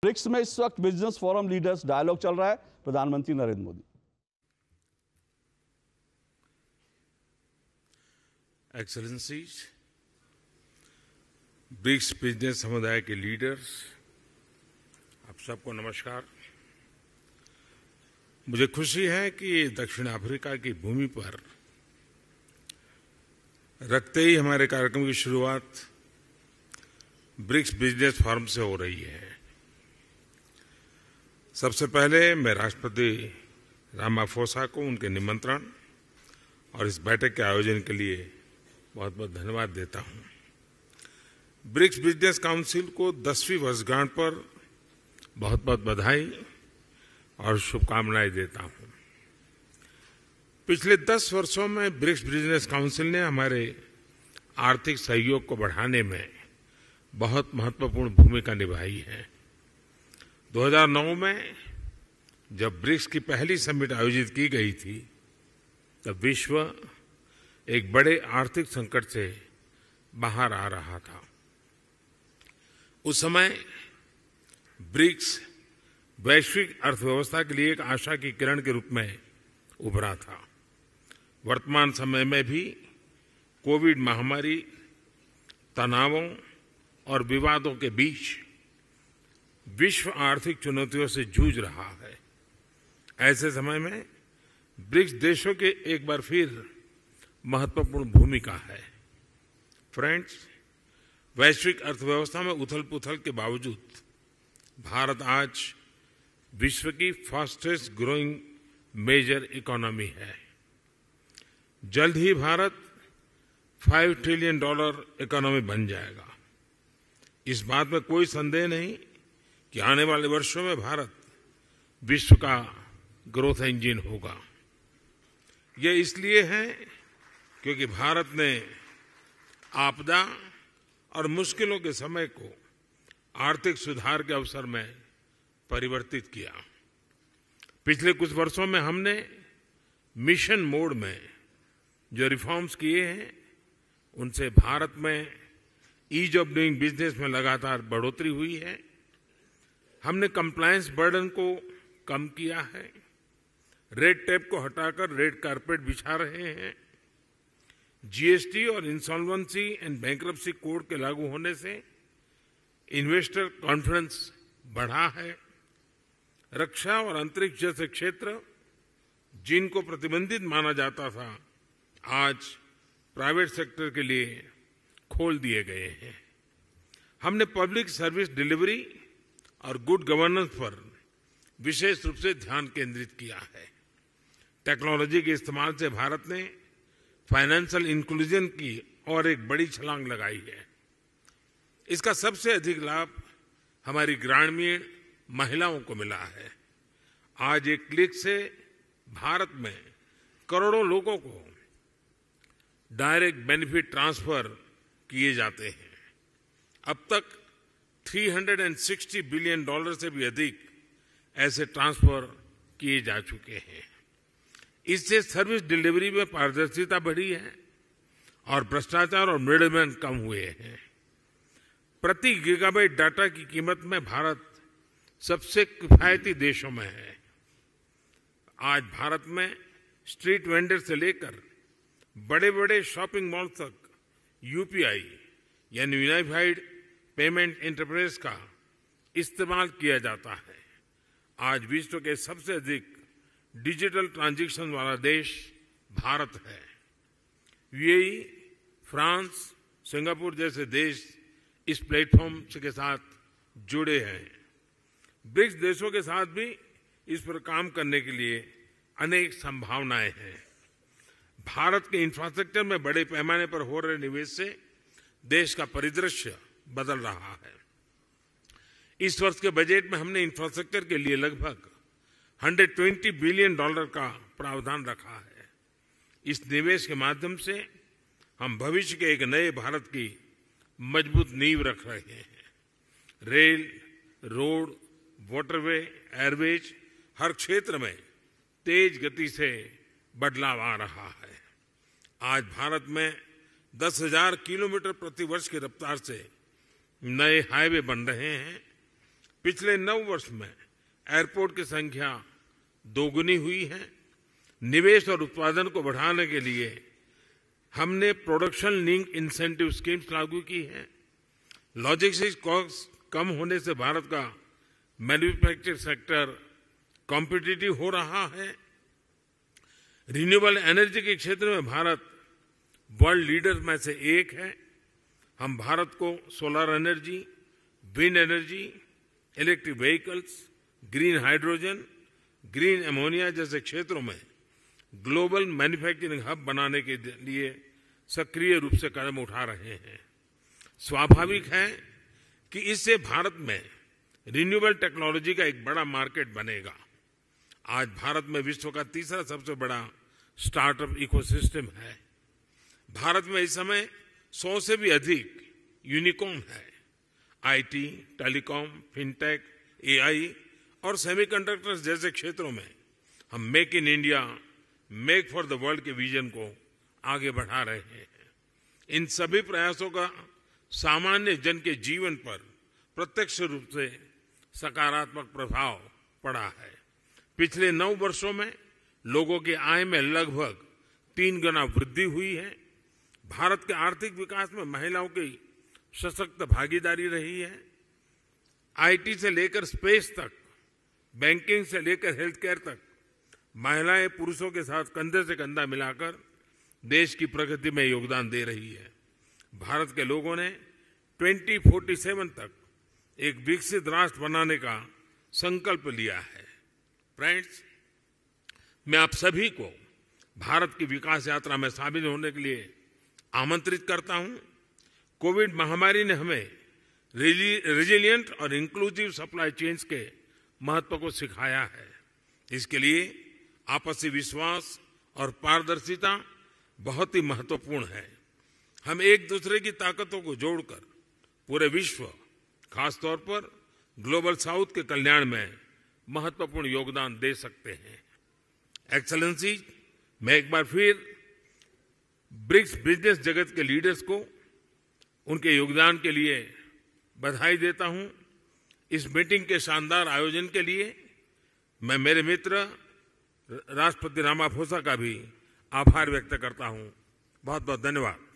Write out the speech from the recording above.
BRICS में इस वक्त बिजनेस फोरम लीडर्स डायलॉग चल रहा है। प्रधानमंत्री Narendra Modi. Excellencies, BRICS business समुदाय के लीडर्स, आप सबको नमस्कार। मुझे खुशी है कि दक्षिण अफ्रीका की भूमि पर रखते ही हमारे कार्यक्रम की शुरुआत ब्रिक्स बिजनेस फोरम से हो रही है। सबसे पहले मैं राष्ट्रपति रामाफोसा को उनके निमंत्रण और इस बैठक के आयोजन के लिए बहुत बहुत धन्यवाद देता हूं। ब्रिक्स बिजनेस काउंसिल को 10वीं वर्षगांठ पर बहुत बहुत बधाई और शुभकामनाएं देता हूं। पिछले 10 वर्षों में ब्रिक्स बिजनेस काउंसिल ने हमारे आर्थिक सहयोग को बढ़ाने में बहुत महत्वपूर्ण भूमिका निभाई है। 2009 में जब ब्रिक्स की पहली समिट आयोजित की गई थी, तब विश्व एक बड़े आर्थिक संकट से बाहर आ रहा था। उस समय ब्रिक्स वैश्विक अर्थव्यवस्था के लिए एक आशा की किरण के रूप में उभरा था। वर्तमान समय में भी कोविड महामारी, तनावों और विवादों के बीच विश्व आर्थिक चुनौतियों से जूझ रहा है। ऐसे समय में ब्रिक्स देशों के एक बार फिर महत्वपूर्ण भूमिका है। फ्रेंड्स, वैश्विक अर्थव्यवस्था में उथल-पुथल के बावजूद भारत आज विश्व की फास्टेस्ट ग्रोइंग मेजर इकोनॉमी है। जल्द ही भारत $5 ट्रिलियन इकोनॉमी बन जाएगा। इस बात में कोई संदेह नहीं कि आने वाले वर्षों में भारत विश्व का ग्रोथ इंजन होगा। यह इसलिए है क्योंकि भारत ने आपदा और मुश्किलों के समय को आर्थिक सुधार के अवसर में परिवर्तित किया। पिछले कुछ वर्षों में हमने मिशन मोड में जो रिफॉर्म्स किए हैं, उनसे भारत में ईज ऑफ डूइंग बिजनेस में लगातार बढ़ोतरी हुई है। हमने कंप्लायंस बर्डन को कम किया है, रेड टेप को हटाकर रेड कारपेट बिछा रहे हैं। जीएसटी और इंसॉल्वेंसी एंड बैंक्रप्सी कोड के लागू होने से इन्वेस्टर कॉन्फिडेंस बढ़ा है। रक्षा और अंतरिक्ष जैसे क्षेत्र जिनको प्रतिबंधित माना जाता था, आज प्राइवेट सेक्टर के लिए खोल दिए गए हैं। हमने पब्लिक सर्विस डिलीवरी और गुड गवर्नेंस पर विशेष रूप से ध्यान केंद्रित किया है। टेक्नोलॉजी के इस्तेमाल से भारत ने फाइनेंशियल इंक्लूजन की और एक बड़ी छलांग लगाई है। इसका सबसे अधिक लाभ हमारी ग्रामीण महिलाओं को मिला है। आज एक क्लिक से भारत में करोड़ों लोगों को डायरेक्ट बेनिफिट ट्रांसफर किए जाते हैं। अब तक $360 बिलियन से भी अधिक ऐसे ट्रांसफर किए जा चुके हैं। इससे सर्विस डिलीवरी में पारदर्शिता बढ़ी है और भ्रष्टाचार और मिडलमैन कम हुए हैं। प्रति गीगाबाइट डाटा की कीमत में भारत सबसे किफायती देशों में है। आज भारत में स्ट्रीट वेंडर से लेकर बड़े-बड़े शॉपिंग मॉल तक यूपीआई यानी यूनिफाइड पेमेंट इंटरफेस का इस्तेमाल किया जाता है। आज विश्व के सबसे अधिक डिजिटल ट्रांजैक्शन वाला देश भारत है। यूएई, फ्रांस, सिंगापुर जैसे देश इस प्लेटफॉर्म के साथ जुड़े हैं। ब्रिक्स देशों के साथ भी इस पर काम करने के लिए अनेक संभावनाएं हैं। भारत के इंफ्रास्ट्रक्चर में बड़े पैमाने पर हो रहे निवेश से देश का परिदृश्य बदल रहा है। इस वर्ष के बजट में हमने इंफ्रास्ट्रक्चर के लिए लगभग $120 बिलियन का प्रावधान रखा है। इस निवेश के माध्यम से हम भविष्य के एक नए भारत की मजबूत नींव रख रहे हैं। रेल, रोड, वाटरवे, एयरवेज हर क्षेत्र में तेज गति से बदलाव आ रहा है। आज भारत में 10,000 किलोमीटर प्रति वर्ष की रफ्तार से नए हाईवे बन रहे हैं। पिछले 9 वर्ष में एयरपोर्ट की संख्या दोगुनी हुई है। निवेश और उत्पादन को बढ़ाने के लिए हमने प्रोडक्शन लिंक इंसेंटिव स्कीम्स लागू की हैं। लॉजिस्टिक्स कॉस्ट कम होने से भारत का मैन्युफैक्चरिंग सेक्टर कॉम्पिटिटिव हो रहा है। रिन्यूएबल एनर्जी के क्षेत्र में भारत वर्ल्ड लीडर में से एक है। हम भारत को solar energy, wind energy, electric vehicles, green hydrogen, green ammonia जैसे क्षेत्रों में ग्लोबल मैन्युफैक्चरिंग हब बनाने के लिए सक्रिय रूप से कदम उठा रहे हैं। स्वाभाविक है कि इससे भारत में रिन्यूएबल टेक्नोलॉजी का एक बड़ा मार्केट बनेगा। आज भारत में विश्व का तीसरा सबसे बड़ा स्टार्टअप इकोसिस्टम है। भारत में इस समय 100 से भी अधिक यूनिकॉर्न है। आईटी, टेलीकॉम, फिनटेक, एआई और सेमीकंडक्टर्स जैसे क्षेत्रों में हम make in India, make for the world के विजन को आगे बढ़ा रहे हैं। इन सभी प्रयासों का सामान्य जन के जीवन पर प्रत्यक्ष रूप से सकारात्मक प्रभाव पड़ा है। पिछले 9 वर्षों में लोगों की आय में लगभग 3 गुना वृद्धि हुई है। भारत के आर्थिक विकास में महिलाओं की सशक्त भागीदारी रही है। आईटी से लेकर स्पेस तक, बैंकिंग से लेकर हेल्थ केयर तक महिलाएं पुरुषों के साथ कंधे से कंधा मिलाकर देश की प्रगति में योगदान दे रही है। भारत के लोगों ने 2047 तक एक विकसित राष्ट्र बनाने का संकल्प लिया है। फ्रेंड्स, मैं आप सभी को भारत की विकास यात्रा में शामिल होने के लिए आमंत्रित करता हूं। कोविड महामारी ने हमें रेजिलिएंट और इंक्लूसिव सप्लाई चेन्स के महत्व को सिखाया है। इसके लिए आपसी विश्वास और पारदर्शिता बहुत ही महत्वपूर्ण है। हम एक दूसरे की ताकतों को जोड़कर पूरे विश्व, खासतौर पर ग्लोबल साउथ के कल्याण में महत्वपूर्ण योगदान दे सकते हैं। एक्सेलेंसी, मैं एक बार फिर ब्रिक्स बिजनेस जगत के लीडर्स को उनके योगदान के लिए बधाई देता हूं। इस मीटिंग के शानदार आयोजन के लिए मैं मेरे मित्र राष्ट्रपति रामाफोसा का भी आभार व्यक्त करता हूं। बहुत बहुत धन्यवाद।